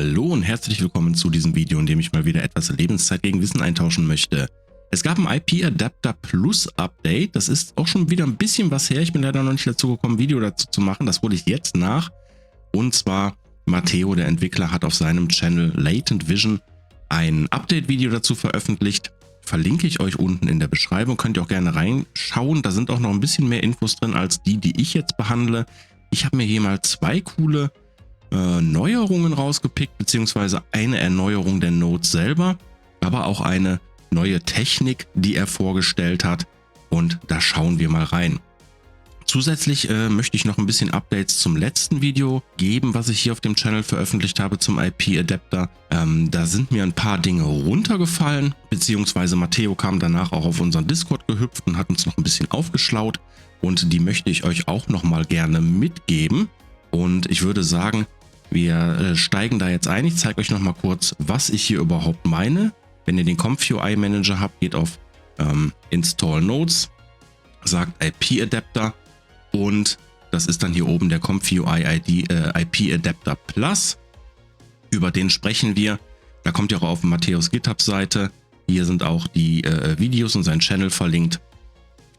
Hallo und herzlich willkommen zu diesem Video, in dem ich mal wieder etwas Lebenszeit gegen Wissen eintauschen möchte. Es gab ein IP Adapter Plus Update, das ist auch schon wieder ein bisschen was her. Ich bin leider noch nicht dazu gekommen, ein Video dazu zu machen, das hole ich jetzt nach. Und zwar Matteo, der Entwickler, hat auf seinem Channel Latent Vision ein Update-Video dazu veröffentlicht. Verlinke ich euch unten in der Beschreibung, könnt ihr auch gerne reinschauen. Da sind auch noch ein bisschen mehr Infos drin als die ich jetzt behandle. Ich habe mir hier mal zwei coole Neuerungen rausgepickt, beziehungsweise eine Erneuerung der Node selber, aber auch eine neue Technik, die er vorgestellt hat, und da schauen wir mal rein. Zusätzlich möchte ich noch ein bisschen Updates zum letzten Video geben, was ich hier auf dem Channel veröffentlicht habe zum IP Adapter. Da sind mir ein paar Dinge runtergefallen, beziehungsweise Matteo kam danach auch auf unseren Discord gehüpft und hat uns noch ein bisschen aufgeschlaut, und die möchte ich euch auch noch mal gerne mitgeben. Und ich würde sagen, wir steigen da jetzt ein. Ich zeige euch noch mal kurz, was ich hier überhaupt meine. Wenn ihr den ComfUI Manager habt, geht auf Install Nodes, sagt IP Adapter, und das ist dann hier oben der ComfUI IP Adapter Plus. Über den sprechen wir. Da kommt ihr auch auf Matteos GitHub-Seite. Hier sind auch die Videos und sein Channel verlinkt.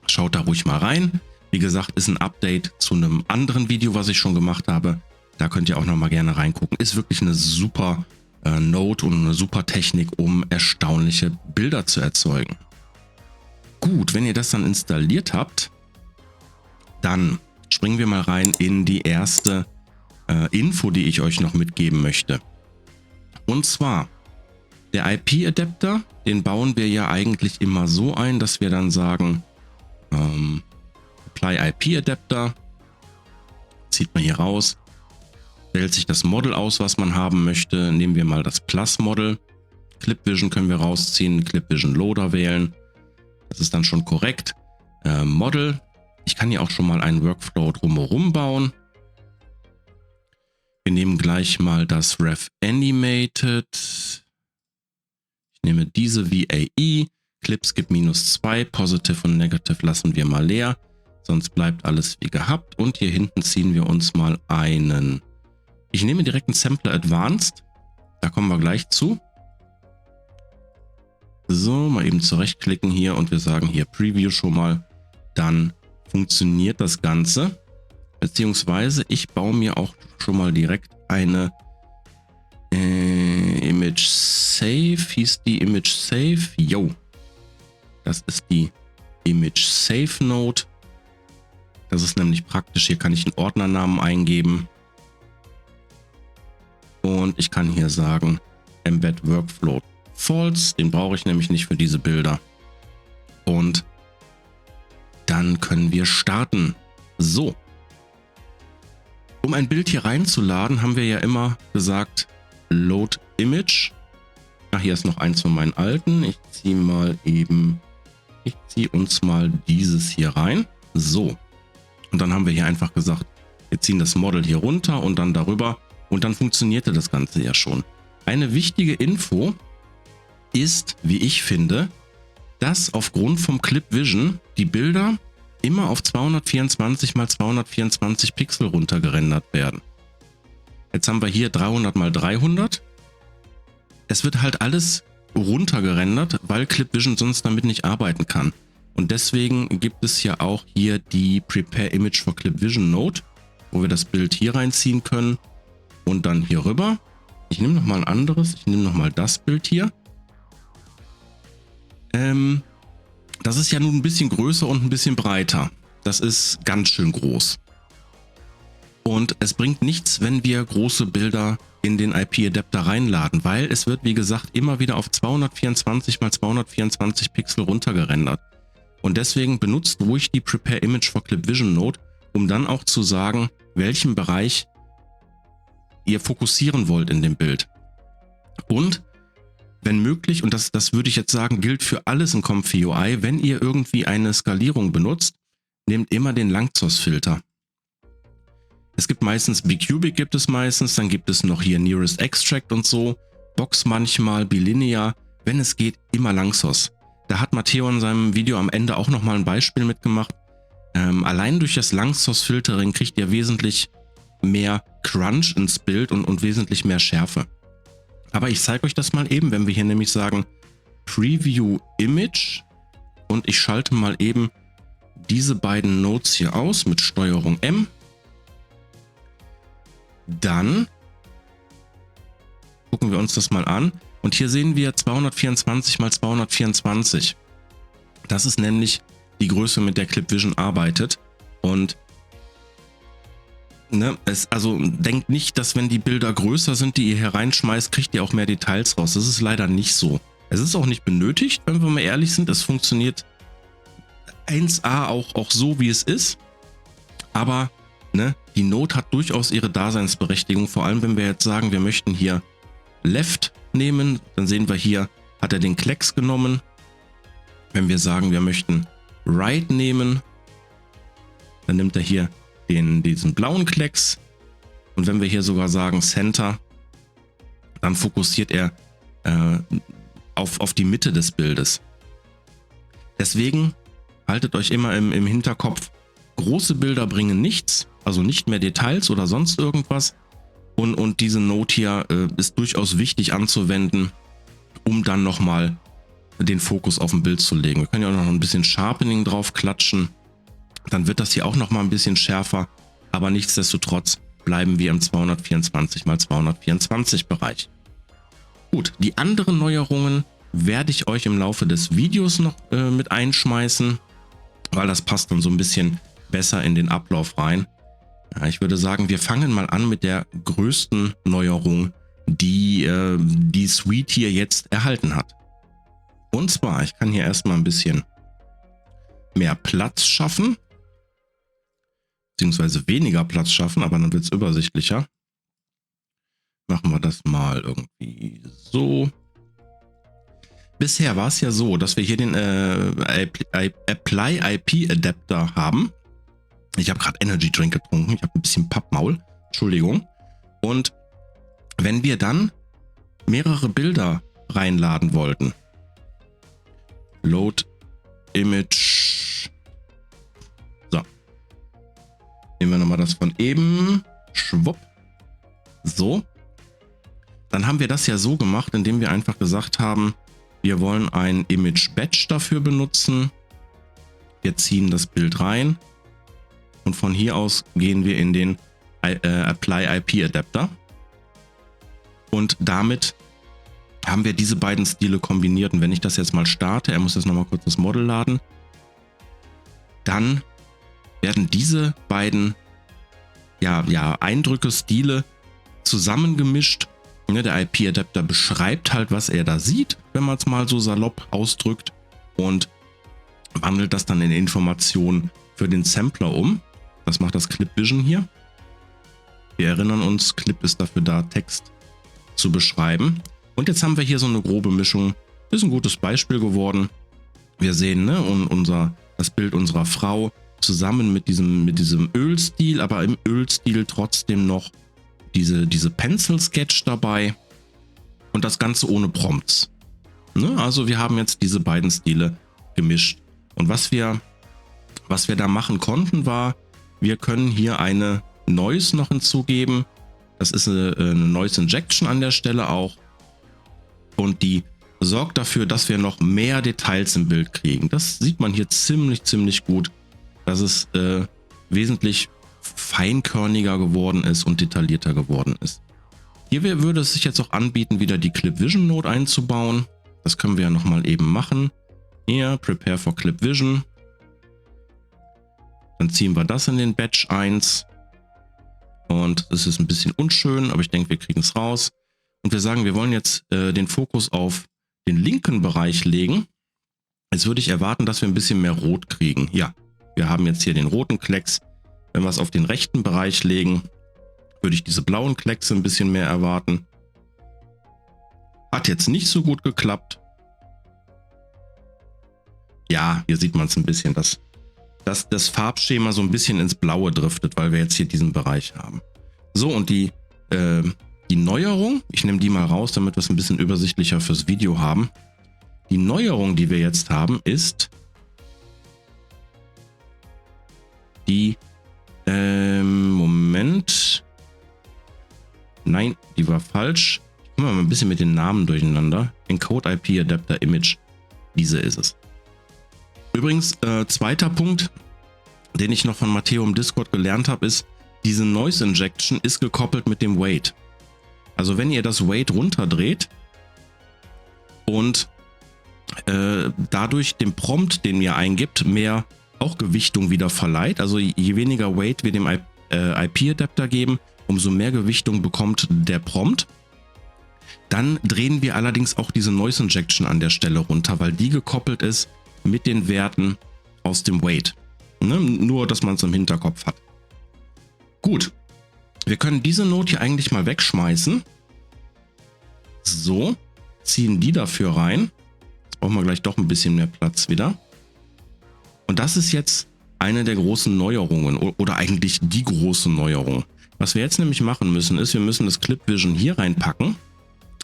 Schaut da ruhig mal rein. Wie gesagt, ist ein Update zu einem anderen Video, was ich schon gemacht habe. Da könnt ihr auch noch mal gerne reingucken. Ist wirklich eine super Node und eine super Technik, um erstaunliche Bilder zu erzeugen. Gut, wenn ihr das dann installiert habt, dann springen wir mal rein in die erste Info, die ich euch noch mitgeben möchte. Und zwar, der IP-Adapter, den bauen wir ja eigentlich immer so ein, dass wir dann sagen, Apply IP-Adapter, zieht man hier raus, wählt sich das Model aus, was man haben möchte. Nehmen wir mal das Plus-Model. Clip Vision können wir rausziehen, Clip Vision Loader wählen. Das ist dann schon korrekt. Model. Ich kann hier auch schon mal einen Workflow drumherum bauen. Wir nehmen gleich mal das Ref Animated. Ich nehme diese VAE. Clips gibt -2. Positive und Negative lassen wir mal leer. Sonst bleibt alles wie gehabt. Und hier hinten ziehen wir uns mal einen. Ich nehme direkt einen Sampler Advanced. Da kommen wir gleich zu. So, mal eben zurechtklicken hier und wir sagen hier Preview schon mal. Dann funktioniert das Ganze. Beziehungsweise ich baue mir auch schon mal direkt eine Image Save. Hieß die Image Save? Jo. Das ist die Image Save Node. Das ist nämlich praktisch. Hier kann ich einen Ordnernamen eingeben. Und ich kann hier sagen, Embed Workflow False. Den brauche ich nämlich nicht für diese Bilder. Und dann können wir starten. So. Um ein Bild hier reinzuladen, haben wir ja immer gesagt, Load Image. Ach, hier ist noch eins von meinen alten. Ich ziehe uns mal dieses hier rein. So. Und dann haben wir hier einfach gesagt, wir ziehen das Model hier runter und dann darüber. Und dann funktionierte das Ganze ja schon. Eine wichtige Info ist, wie ich finde, dass aufgrund vom Clip Vision die Bilder immer auf 224 x 224 Pixel runtergerendert werden. Jetzt haben wir hier 300 x 300. Es wird halt alles runtergerendert, weil Clip Vision sonst damit nicht arbeiten kann. Und deswegen gibt es ja auch hier die Prepare Image for Clip Vision Node, wo wir das Bild hier reinziehen können. Und dann hier rüber. Ich nehme noch mal ein anderes. Ich nehme noch mal das Bild hier. Das ist ja nun ein bisschen größer und ein bisschen breiter. Das ist ganz schön groß. Und es bringt nichts, wenn wir große Bilder in den IP-Adapter reinladen, weil es wird, wie gesagt, immer wieder auf 224 x 224 Pixel runtergerendert. Und deswegen benutzt ruhig die Prepare Image for Clip Vision Node, um dann auch zu sagen, welchen Bereich ihr fokussieren wollt in dem Bild. Und wenn möglich, und das würde ich jetzt sagen, gilt für alles in ComfUI, wenn ihr irgendwie eine Skalierung benutzt, nehmt immer den Langsource-Filter. Es gibt meistens Bcubic, gibt es meistens, dann gibt es noch hier Nearest Extract und so, Box manchmal, Bilinear, wenn es geht, immer Langsource. Da hat Matteo in seinem Video am Ende auch nochmal ein Beispiel mitgemacht. Allein durch das Langsource-Filtering kriegt ihr wesentlich mehr Crunch ins Bild und wesentlich mehr Schärfe. Aber ich zeige euch das mal eben, wenn wir hier nämlich sagen Preview Image und ich schalte mal eben diese beiden Nodes hier aus mit Steuerung M. Dann gucken wir uns das mal an und hier sehen wir 224 mal 224. Das ist nämlich die Größe, mit der ClipVision arbeitet und also denkt nicht, dass wenn die Bilder größer sind, die ihr hier reinschmeißt, kriegt ihr auch mehr Details raus. Das ist leider nicht so. Es ist auch nicht benötigt, wenn wir mal ehrlich sind. Es funktioniert 1A auch so, wie es ist. Aber die Node hat durchaus ihre Daseinsberechtigung. Vor allem, wenn wir jetzt sagen, wir möchten hier Left nehmen, dann sehen wir hier, hat er den Klecks genommen. Wenn wir sagen, wir möchten Right nehmen, dann nimmt er hier diesen blauen Klecks. Und wenn wir hier sogar sagen Center, dann fokussiert er auf die Mitte des Bildes. Deswegen haltet euch immer im Hinterkopf, große Bilder bringen nichts, also nicht mehr Details oder sonst irgendwas. Und diese Node hier ist durchaus wichtig anzuwenden, um dann nochmal den Fokus auf ein Bild zu legen. Wir können ja auch noch ein bisschen Sharpening drauf klatschen. Dann wird das hier auch nochmal ein bisschen schärfer. Aber nichtsdestotrotz bleiben wir im 224 x 224 Bereich. Gut, die anderen Neuerungen werde ich euch im Laufe des Videos noch mit einschmeißen, weil das passt dann so ein bisschen besser in den Ablauf rein. Ja, ich würde sagen, wir fangen mal an mit der größten Neuerung, die die Suite hier jetzt erhalten hat. Und zwar, ich kann hier erstmal ein bisschen mehr Platz schaffen, beziehungsweise weniger Platz schaffen, aber dann wird es übersichtlicher. Machen wir das mal irgendwie so. Bisher war es ja so, dass wir hier den Apply IP Adapter haben. Ich habe gerade Energy Drink getrunken, ich habe ein bisschen Pappmaul, Entschuldigung. Und wenn wir dann mehrere Bilder reinladen wollten, Load Image, so, nehmen wir nochmal das von eben, schwupp, so, dann haben wir das ja so gemacht, indem wir einfach gesagt haben, wir wollen ein Image Batch dafür benutzen, wir ziehen das Bild rein und von hier aus gehen wir in den Apply IP Adapter und damit haben wir diese beiden Stile kombiniert. Und wenn ich das jetzt mal starte, er muss jetzt nochmal kurz das Model laden, dann werden diese beiden Eindrücke, Stile zusammengemischt. Der IP-Adapter beschreibt halt, was er da sieht, wenn man es mal so salopp ausdrückt und wandelt das dann in Informationen für den Sampler um. Das macht das ClipVision hier. Wir erinnern uns, Clip ist dafür da, Text zu beschreiben. Und jetzt haben wir hier so eine grobe Mischung. Ist ein gutes Beispiel geworden. Wir sehen das Bild unserer Frau zusammen mit diesem Ölstil, aber im Ölstil trotzdem noch diese Pencil Sketch dabei und das Ganze ohne Prompts. Also wir haben jetzt diese beiden Stile gemischt. Und was wir da machen konnten, war, wir können hier eine Noise noch hinzugeben. Das ist eine Noise Injection an der Stelle auch. Und die sorgt dafür, dass wir noch mehr Details im Bild kriegen. Das sieht man hier ziemlich gut, dass es wesentlich feinkörniger geworden ist und detaillierter geworden ist. Hier würde es sich jetzt auch anbieten, wieder die ClipVision Node einzubauen. Das können wir ja nochmal eben machen. Hier, Prepare for ClipVision. Dann ziehen wir das in den Batch 1. Und es ist ein bisschen unschön, aber ich denke, wir kriegen es raus. Und wir sagen, wir wollen jetzt den Fokus auf den linken Bereich legen. Jetzt würde ich erwarten, dass wir ein bisschen mehr Rot kriegen. Ja, wir haben jetzt hier den roten Klecks. Wenn wir es auf den rechten Bereich legen, würde ich diese blauen Kleckse ein bisschen mehr erwarten. Hat jetzt nicht so gut geklappt. Ja, hier sieht man es ein bisschen, dass das Farbschema so ein bisschen ins Blaue driftet, weil wir jetzt hier diesen Bereich haben. So, und die Neuerung, ich nehme die mal raus, damit wir es ein bisschen übersichtlicher fürs Video haben. Die Neuerung, die wir jetzt haben, ist die, Moment, nein, die war falsch. Ich Kommen wir mal ein bisschen mit den Namen durcheinander. Encode IP Adapter Image, diese ist es. Übrigens, zweiter Punkt, den ich noch von Matteo im Discord gelernt habe, ist, diese Noise Injection ist gekoppelt mit dem Weight. Also wenn ihr das Weight runterdreht und dadurch dem Prompt, den ihr eingibt, mehr auch Gewichtung wieder verleiht, also je weniger Weight wir dem IP-Adapter geben, umso mehr Gewichtung bekommt der Prompt. Dann drehen wir allerdings auch diese Noise Injection an der Stelle runter, weil die gekoppelt ist mit den Werten aus dem Weight. Ne? Nur, dass man es im Hinterkopf hat. Gut, wir können diese Node hier eigentlich mal wegschmeißen. So, ziehen die dafür rein. Jetzt brauchen wir gleich doch ein bisschen mehr Platz wieder. Und das ist jetzt eine der großen Neuerungen oder eigentlich die große Neuerung. Was wir jetzt nämlich machen müssen, ist, wir müssen das Clip Vision hier reinpacken.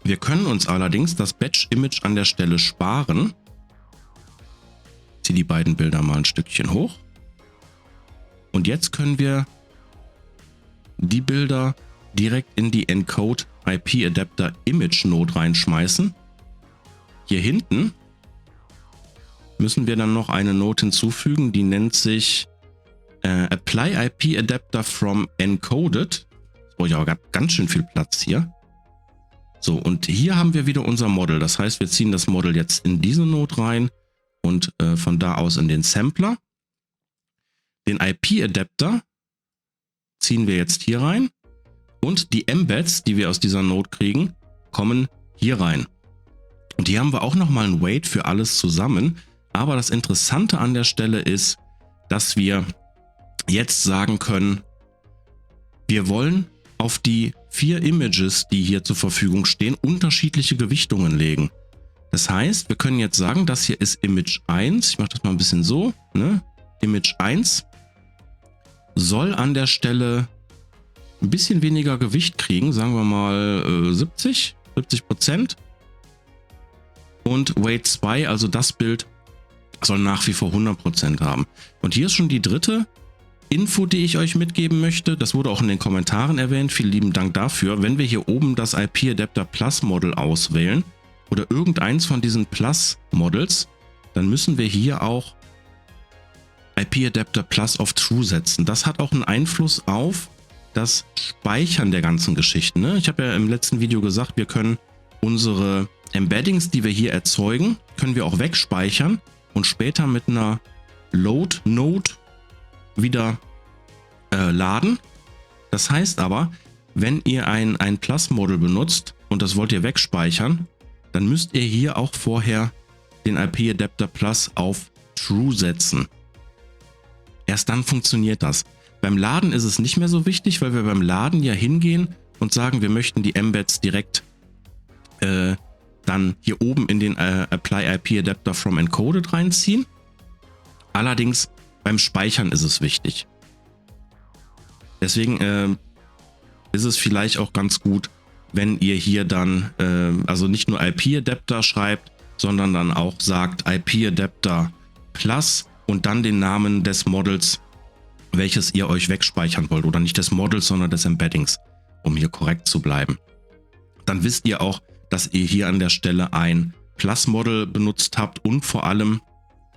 Wir können uns allerdings das Batch Image an der Stelle sparen. Ich ziehe die beiden Bilder mal ein Stückchen hoch. Und jetzt können wir die Bilder direkt in die Encode IP Adapter Image Node reinschmeißen. Hier hinten müssen wir dann noch eine Node hinzufügen, die nennt sich Apply IP Adapter from Encoded. Das brauche ich aber ganz schön viel Platz hier. So, und hier haben wir wieder unser Model. Das heißt, wir ziehen das Model jetzt in diese Node rein und von da aus in den Sampler. Den IP-Adapter ziehen wir jetzt hier rein und die Embeds, die wir aus dieser Node kriegen, kommen hier rein. Und hier haben wir auch nochmal ein Weight für alles zusammen. Aber das Interessante an der Stelle ist, dass wir jetzt sagen können, wir wollen auf die 4 Images, die hier zur Verfügung stehen, unterschiedliche Gewichtungen legen. Das heißt, wir können jetzt sagen, das hier ist Image 1. Ich mache das mal ein bisschen so. Ne? Image 1 soll an der Stelle ein bisschen weniger Gewicht kriegen, sagen wir mal 70%. Und Weight 2, also das Bild, soll nach wie vor 100% haben. Und hier ist schon die dritte Info, die ich euch mitgeben möchte. Das wurde auch in den Kommentaren erwähnt. Vielen lieben Dank dafür. Wenn wir hier oben das IP Adapter Plus Model auswählen oder irgendeins von diesen Plus Models, dann müssen wir hier auch IP Adapter Plus auf True setzen. Das hat auch einen Einfluss auf das Speichern der ganzen Geschichten. Ne? Ich habe ja im letzten Video gesagt, wir können unsere Embeddings, die wir hier erzeugen, können wir auch wegspeichern und später mit einer Load Node wieder laden. Das heißt aber, wenn ihr ein Plus Model benutzt und das wollt ihr wegspeichern, dann müsst ihr hier auch vorher den IP Adapter Plus auf True setzen. Erst dann funktioniert das. Beim Laden ist es nicht mehr so wichtig, weil wir beim Laden ja hingehen und sagen, wir möchten die Embeds direkt dann hier oben in den Apply IP Adapter from Encoded reinziehen. Allerdings beim Speichern ist es wichtig. Deswegen ist es vielleicht auch ganz gut, wenn ihr hier dann also nicht nur IP Adapter schreibt, sondern dann auch sagt IP Adapter Plus und dann den Namen des Models, welches ihr euch wegspeichern wollt. Oder nicht des Models, sondern des Embeddings, um hier korrekt zu bleiben. Dann wisst ihr auch, dass ihr hier an der Stelle ein Plus-Model benutzt habt und vor allem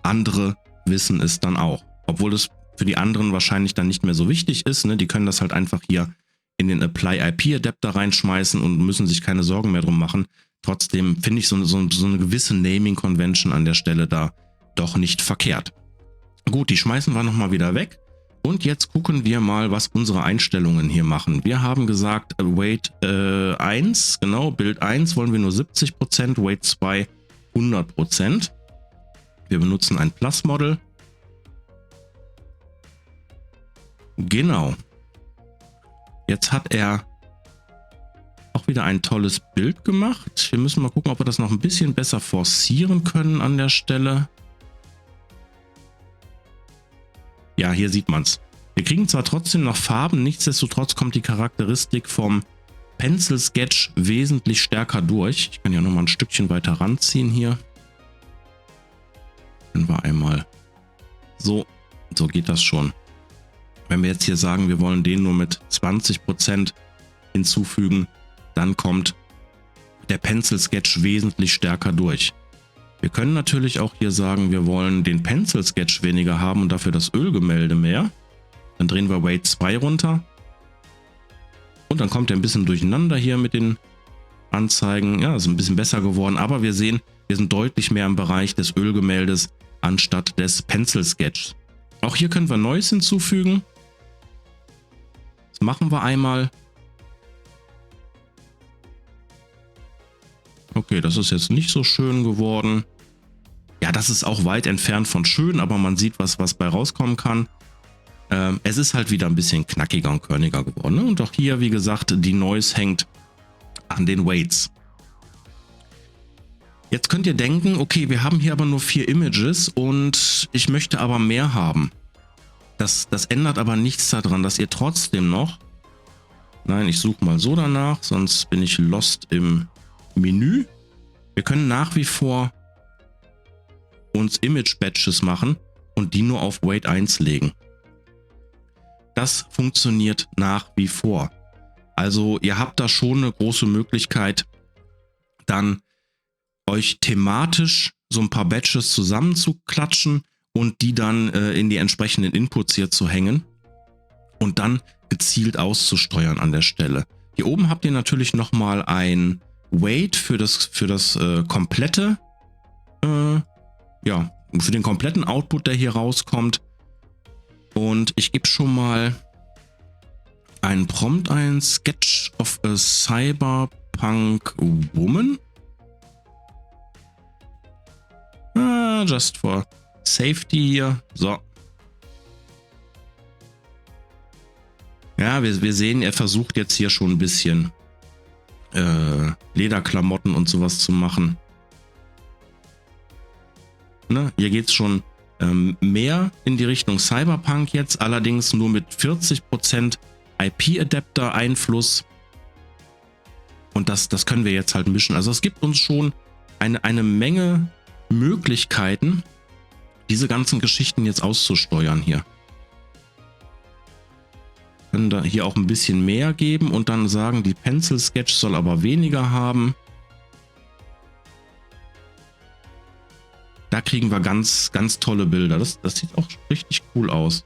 andere wissen es dann auch. Obwohl es für die anderen wahrscheinlich dann nicht mehr so wichtig ist. Ne? Die können das halt einfach hier in den Apply IP Adapter reinschmeißen und müssen sich keine Sorgen mehr drum machen. Trotzdem finde ich so eine gewisse Naming Convention an der Stelle da doch nicht verkehrt. Gut, die schmeißen wir nochmal wieder weg. Und jetzt gucken wir mal, was unsere Einstellungen hier machen. Wir haben gesagt, Weight 1, genau, Bild 1 wollen wir nur 70%, Weight 2 100%. Wir benutzen ein Plus Model. Genau. Jetzt hat er auch wieder ein tolles Bild gemacht. Wir müssen mal gucken, ob wir das noch ein bisschen besser forcieren können an der Stelle. Ja, hier sieht man es. Wir kriegen zwar trotzdem noch Farben, nichtsdestotrotz kommt die Charakteristik vom Pencil Sketch wesentlich stärker durch. Ich kann ja noch mal ein Stückchen weiter ranziehen hier. Können wir einmal so geht das schon. Wenn wir jetzt hier sagen, wir wollen den nur mit 20% hinzufügen, dann kommt der Pencil Sketch wesentlich stärker durch. Wir können natürlich auch hier sagen, wir wollen den Pencil Sketch weniger haben und dafür das Ölgemälde mehr. Dann drehen wir Weight 2 runter. Und dann kommt er ein bisschen durcheinander hier mit den Anzeigen. Ja, ist ein bisschen besser geworden, aber wir sehen, wir sind deutlich mehr im Bereich des Ölgemäldes anstatt des Pencil Sketch. Auch hier können wir Neues hinzufügen. Das machen wir einmal. Okay, das ist jetzt nicht so schön geworden. Ja, das ist auch weit entfernt von schön, aber man sieht, was bei rauskommen kann. Es ist halt wieder ein bisschen knackiger und körniger geworden. Ne? Und auch hier, wie gesagt, die Noise hängt an den Weights. Jetzt könnt ihr denken, okay, wir haben hier aber nur 4 Images und ich möchte aber mehr haben. Das ändert aber nichts daran, dass ihr trotzdem noch... Nein, ich suche mal so danach, sonst bin ich lost im Menü. Wir können nach wie vor uns Image Batches machen und die nur auf Weight 1 legen. Das funktioniert nach wie vor. Also ihr habt da schon eine große Möglichkeit, dann euch thematisch so ein paar Batches zusammenzuklatschen und die dann in die entsprechenden Inputs hier zu hängen und dann gezielt auszusteuern an der Stelle. Hier oben habt ihr natürlich nochmal ein Weight für das komplette, ja, für den kompletten Output, der hier rauskommt. Und ich gebe schon mal einen Prompt ein, Sketch of a Cyberpunk Woman. Just for safety hier. So. Ja, wir sehen, er versucht jetzt hier schon ein bisschen Lederklamotten und sowas zu machen. Ne? Hier geht es schon mehr in die Richtung Cyberpunk jetzt, allerdings nur mit 40% IP-Adapter-Einfluss. Und das können wir jetzt halt mischen. Also es gibt uns schon eine Menge Möglichkeiten, diese ganzen Geschichten jetzt auszusteuern hier. Können da hier auch ein bisschen mehr geben und dann sagen, die Pencil Sketch soll aber weniger haben. Da kriegen wir ganz, ganz tolle Bilder. Das sieht auch richtig cool aus.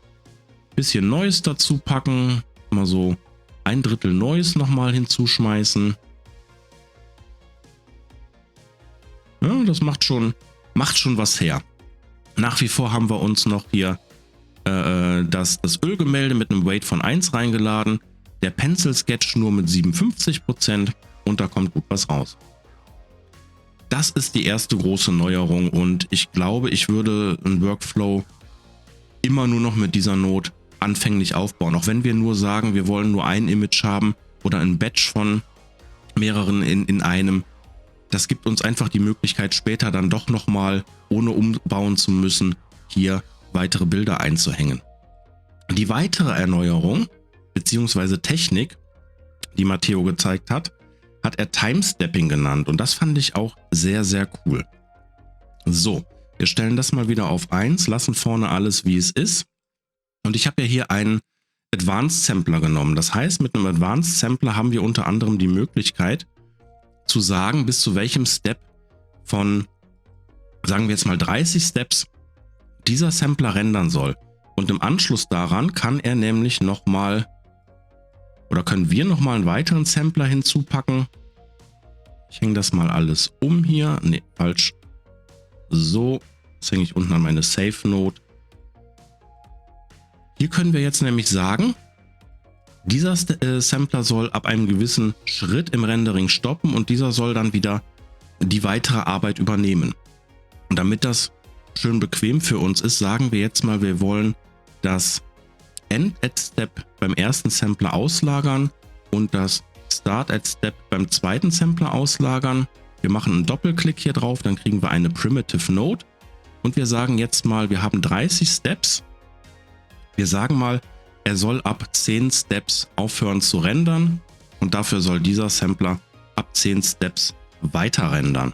Bisschen Neues dazu packen. Mal so 1/3 Neues nochmal hinzuschmeißen. Ja, das macht schon was her. Nach wie vor haben wir uns noch hier das Ölgemälde mit einem Weight von 1 reingeladen. Der Pencil Sketch nur mit 57% und da kommt gut was raus. Das ist die erste große Neuerung und ich glaube, ich würde einen Workflow immer nur noch mit dieser Node anfänglich aufbauen. Auch wenn wir nur sagen, wir wollen nur ein Image haben oder ein Batch von mehreren in einem. Das gibt uns einfach die Möglichkeit, später dann doch nochmal, ohne umbauen zu müssen, hier weitere Bilder einzuhängen. Die weitere Erneuerung bzw. Technik, die Matteo gezeigt hat er Time-Stepping genannt und das fand ich auch sehr, sehr cool. So, wir stellen das mal wieder auf 1, lassen vorne alles wie es ist und ich habe ja hier einen Advanced Sampler genommen. Das heißt, mit einem Advanced Sampler haben wir unter anderem die Möglichkeit zu sagen, bis zu welchem Step von, sagen wir jetzt mal 30 Steps, dieser Sampler rendern soll. Und im Anschluss daran kann er nämlich nochmal, oder können wir nochmal einen weiteren Sampler hinzupacken. Ich hänge das mal alles um hier. Ne, falsch. So, jetzt hänge ich unten an meine Save Node. Hier können wir jetzt nämlich sagen, dieser Sampler soll ab einem gewissen Schritt im Rendering stoppen und dieser soll dann wieder die weitere Arbeit übernehmen. Und damit das schön bequem für uns ist, sagen wir jetzt mal, wir wollen das End at Step beim ersten Sampler auslagern und das Start at Step beim zweiten Sampler auslagern. Wir machen einen Doppelklick hier drauf, dann kriegen wir eine Primitive Node und wir sagen jetzt mal, wir haben 30 Steps. Wir sagen mal, er soll ab 10 Steps aufhören zu rendern und dafür soll dieser Sampler ab 10 Steps weiter rendern.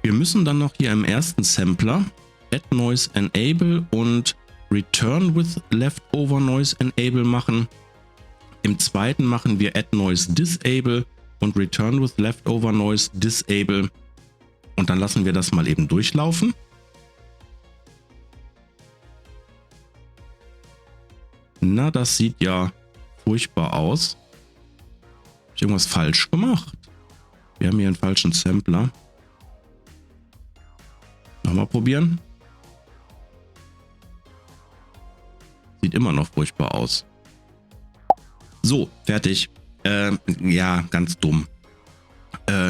Wir müssen dann noch hier im ersten Sampler Add Noise Enable und Return with Leftover Noise Enable machen. Im zweiten machen wir Add Noise Disable und Return with Leftover Noise Disable. Und dann lassen wir das mal eben durchlaufen. Na, das sieht ja furchtbar aus. Habe ich irgendwas falsch gemacht? Wir haben hier einen falschen Sampler. Nochmal probieren. Sieht immer noch furchtbar aus. So, fertig. Ja, ganz dumm.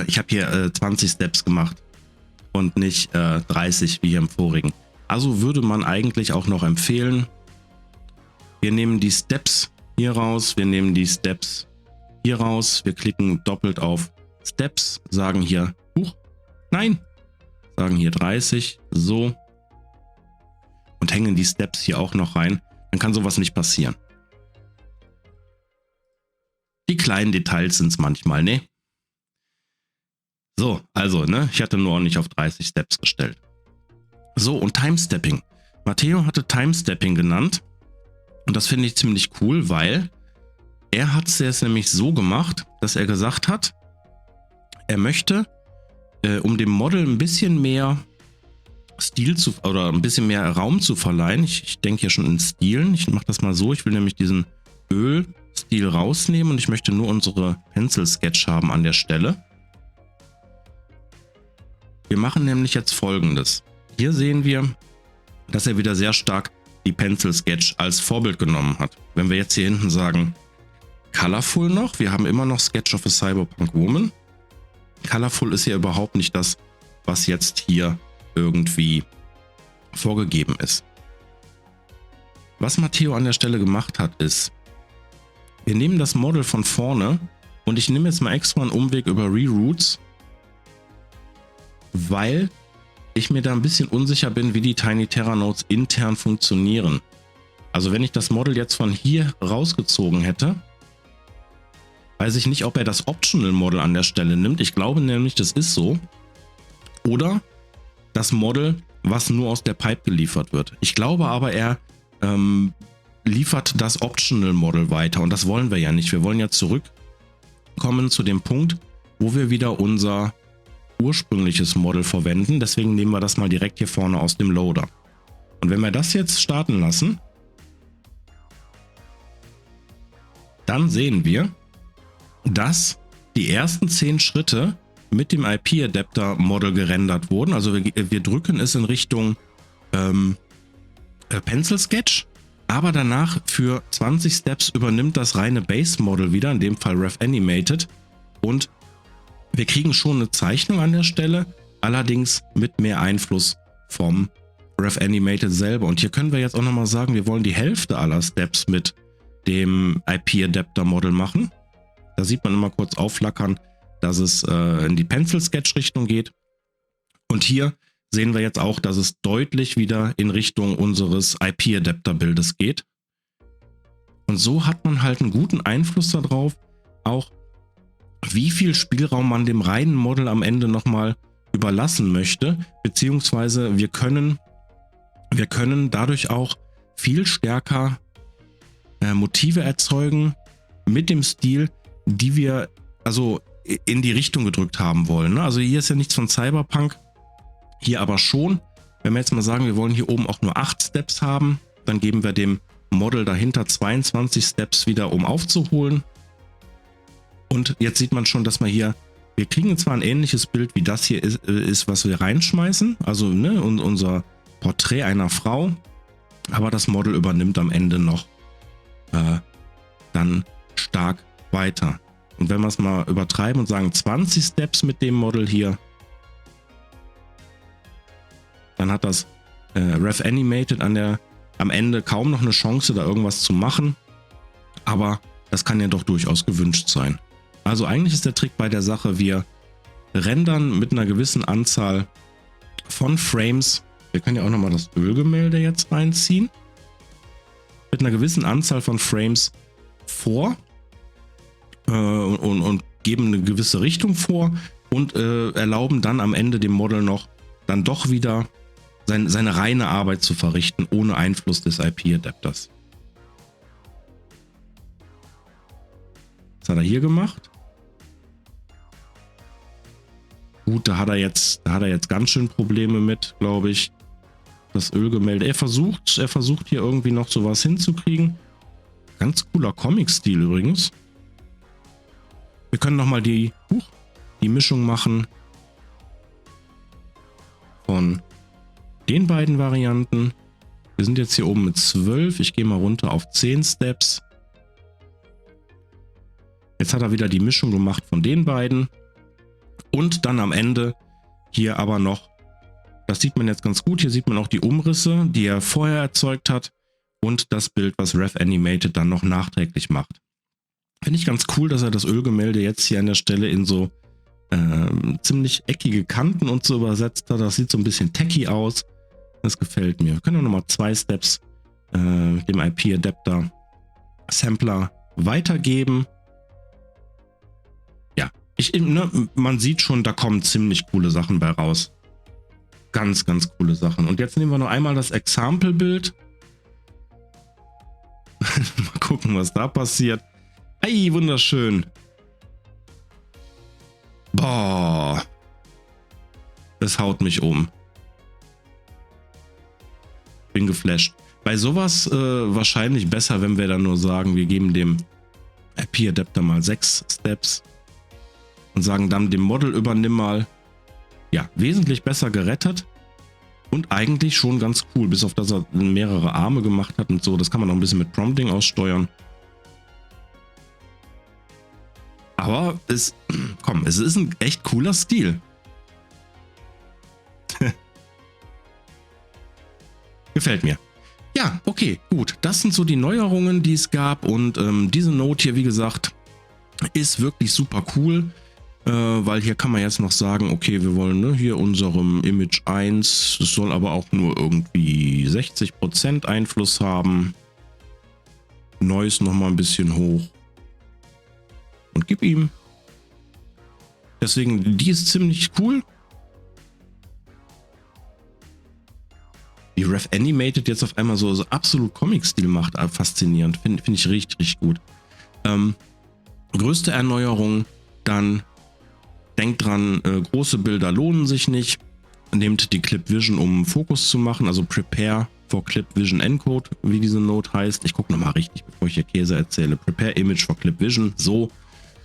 Ich habe hier 20 Steps gemacht und nicht 30 wie hier im vorigen. Also würde man eigentlich auch noch empfehlen, wir nehmen die Steps hier raus, wir nehmen die Steps hier raus, wir klicken doppelt auf Steps, sagen hier, nein, sagen hier 30, so, und hängen die Steps hier auch noch rein. Dann kann sowas nicht passieren. Die kleinen Details sind es manchmal, ne? So, also, ne, ich hatte nur nicht auf 30 Steps gestellt. So, und Timestepping. Matteo hatte Timestepping genannt. Und das finde ich ziemlich cool, weil er hat es jetzt nämlich so gemacht, dass er gesagt hat, er möchte, um dem Model ein bisschen mehr Stil oder ein bisschen mehr Raum zu verleihen. Ich denke ja schon in Stilen. Ich mache das mal so. Ich will nämlich diesen Ölstil rausnehmen und ich möchte nur unsere Pencil Sketch haben an der Stelle. Wir machen nämlich jetzt Folgendes. Hier sehen wir, dass er wieder sehr stark die Pencil Sketch als Vorbild genommen hat. Wenn wir jetzt hier hinten sagen, Colorful noch, wir haben immer noch Sketch of a Cyberpunk Woman. Colorful ist ja überhaupt nicht das, was jetzt hier irgendwie vorgegeben ist. Was Matteo an der Stelle gemacht hat, ist, wir nehmen das Model von vorne und ich nehme jetzt mal extra einen Umweg über Reroutes, weil ich mir da ein bisschen unsicher bin, wie die Tiny Terra Nodes intern funktionieren. Also wenn ich das Model jetzt von hier rausgezogen hätte, weiß ich nicht, ob er das Optional Model an der Stelle nimmt. Ich glaube nämlich, das ist so. Oder das Model, was nur aus der Pipe geliefert wird. Ich glaube aber, er liefert das Optional Model weiter. Und das wollen wir ja nicht. Wir wollen ja zurückkommen zu dem Punkt, wo wir wieder unser ursprüngliches Model verwenden. Deswegen nehmen wir das mal direkt hier vorne aus dem Loader. Und wenn wir das jetzt starten lassen, dann sehen wir, dass die ersten 10 Schritte mit dem IP-Adapter Model gerendert wurden. Also wir drücken es in Richtung Pencil Sketch, aber danach für 20 Steps übernimmt das reine Base Model wieder, in dem Fall Ref Animated, und wir kriegen schon eine Zeichnung an der Stelle, allerdings mit mehr Einfluss vom Ref Animated selber. Und hier können wir jetzt auch nochmal sagen, wir wollen die Hälfte aller Steps mit dem IP-Adapter Model machen. Da sieht man immer kurz aufflackern, dass es in die Pencil Sketch Richtung geht. Und hier sehen wir jetzt auch, dass es deutlich wieder in Richtung unseres IP-Adapter Bildes geht. Und so hat man halt einen guten Einfluss darauf, auch wie viel Spielraum man dem reinen Model am Ende nochmal überlassen möchte, beziehungsweise wir können dadurch auch viel stärker Motive erzeugen mit dem Stil, die wir also in die Richtung gedrückt haben wollen. Also hier ist ja nichts von Cyberpunk, hier aber schon. Wenn wir jetzt mal sagen, wir wollen hier oben auch nur 8 Steps haben, dann geben wir dem Model dahinter 22 Steps wieder, um aufzuholen. Und jetzt sieht man schon, dass wir kriegen zwar ein ähnliches Bild wie das hier ist, was wir reinschmeißen, also ne, unser Porträt einer Frau, aber das Model übernimmt am Ende noch dann stark weiter. Und wenn wir es mal übertreiben und sagen 20 Steps mit dem Model hier, dann hat das Ref Animated am Ende kaum noch eine Chance, da irgendwas zu machen, aber das kann ja doch durchaus gewünscht sein. Also eigentlich ist der Trick bei der Sache, wir rendern mit einer gewissen Anzahl von Frames. Wir können ja auch nochmal das Ölgemälde jetzt reinziehen. Mit einer gewissen Anzahl von Frames vor und geben eine gewisse Richtung vor und erlauben dann am Ende dem Model noch dann doch wieder seine reine Arbeit zu verrichten, ohne Einfluss des IP-Adapters. Das hat er hier gemacht. Gut, da hat er jetzt ganz schön Probleme mit, glaube ich. Das Ölgemälde. Er versucht hier irgendwie noch sowas hinzukriegen. Ganz cooler Comic-Stil übrigens. Wir können nochmal die Mischung machen von den beiden Varianten. Wir sind jetzt hier oben mit 12. Ich gehe mal runter auf 10 Steps. Jetzt hat er wieder die Mischung gemacht von den beiden. Und dann am Ende hier aber noch, das sieht man jetzt ganz gut, hier sieht man auch die Umrisse, die er vorher erzeugt hat und das Bild, was Rev Animated dann noch nachträglich macht. Finde ich ganz cool, dass er das Ölgemälde jetzt hier an der Stelle in so ziemlich eckige Kanten und so übersetzt hat. Das sieht so ein bisschen techy aus. Das gefällt mir. Wir können auch nochmal 2 Steps dem IP-Adapter Sampler weitergeben. Ja, man sieht schon, da kommen ziemlich coole Sachen bei raus. Ganz, ganz coole Sachen. Und jetzt nehmen wir noch einmal das Example-Bild. Mal gucken, was da passiert. Ei, wunderschön. Boah. Das haut mich um. Bin geflasht. Bei sowas wahrscheinlich besser, wenn wir dann nur sagen, wir geben dem IP-Adapter mal 6 Steps und sagen dann dem Model übernimm mal. Ja, wesentlich besser gerettet und eigentlich schon ganz cool, bis auf dass er mehrere Arme gemacht hat und so. Das kann man noch ein bisschen mit Prompting aussteuern. Aber es ist ein echt cooler Stil. Gefällt mir. Ja, okay, gut. Das sind so die Neuerungen, die es gab und diese Note hier, wie gesagt, ist wirklich super cool. Weil hier kann man jetzt noch sagen, okay, wir wollen hier unserem Image 1, es soll aber auch nur irgendwie 60% Einfluss haben. Noise nochmal ein bisschen hoch. Und gib ihm. Deswegen, die ist ziemlich cool. Wie Rev Animated jetzt auf einmal so absolut Comic-Stil macht, faszinierend. Finde ich richtig, richtig gut. Größte Erneuerung, dann denkt dran, große Bilder lohnen sich nicht. Nehmt die Clip Vision, um Fokus zu machen, also Prepare for Clip Vision Encode, wie diese Note heißt. Ich gucke nochmal richtig, bevor ich hier Käse erzähle. Prepare Image for Clip Vision, so.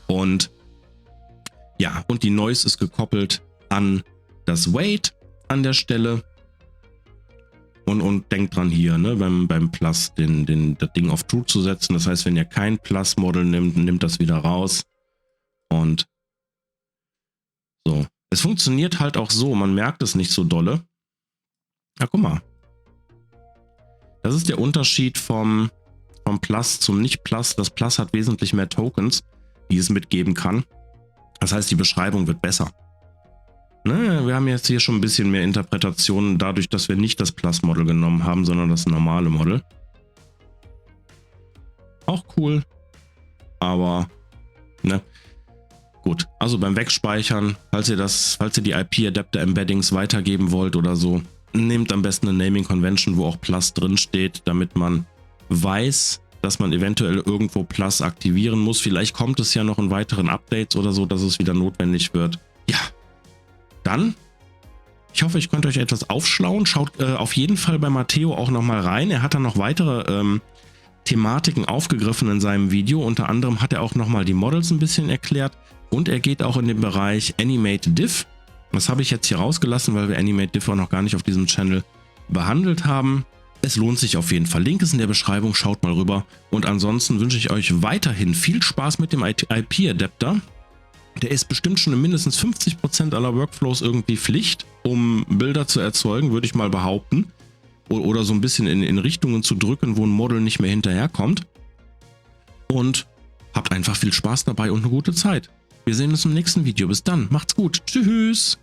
Und ja, und die Noise ist gekoppelt an das Weight an der Stelle. Und denkt dran hier, ne, beim Plus das Ding auf True zu setzen. Das heißt, wenn ihr kein Plus-Model nimmt das wieder raus. Und so. Es funktioniert halt auch so, man merkt es nicht so dolle. Ja, guck mal. Das ist der Unterschied vom Plus zum Nicht-Plus. Das Plus hat wesentlich mehr Tokens, die es mitgeben kann. Das heißt, die Beschreibung wird besser. Ne, wir haben jetzt hier schon ein bisschen mehr Interpretationen, dadurch, dass wir nicht das Plus-Model genommen haben, sondern das normale Model. Auch cool. Aber, ne. Gut, also beim Wegspeichern, falls ihr die IP-Adapter-Embeddings weitergeben wollt oder so, nehmt am besten eine Naming Convention, wo auch Plus drin steht, damit man weiß, dass man eventuell irgendwo Plus aktivieren muss. Vielleicht kommt es ja noch in weiteren Updates oder so, dass es wieder notwendig wird. Ja, dann, ich hoffe, ich konnte euch etwas aufschlauen. Schaut auf jeden Fall bei Matteo auch nochmal rein. Er hat dann noch weitere Thematiken aufgegriffen in seinem Video. Unter anderem hat er auch nochmal die Models ein bisschen erklärt. Und er geht auch in den Bereich Animate Diff. Das habe ich jetzt hier rausgelassen, weil wir Animate Diff auch noch gar nicht auf diesem Channel behandelt haben. Es lohnt sich auf jeden Fall. Link ist in der Beschreibung, schaut mal rüber. Und ansonsten wünsche ich euch weiterhin viel Spaß mit dem IP-Adapter. Der ist bestimmt schon in mindestens 50% aller Workflows irgendwie Pflicht, um Bilder zu erzeugen, würde ich mal behaupten. Oder so ein bisschen in Richtungen zu drücken, wo ein Model nicht mehr hinterherkommt. Und habt einfach viel Spaß dabei und eine gute Zeit. Wir sehen uns im nächsten Video. Bis dann. Macht's gut. Tschüss.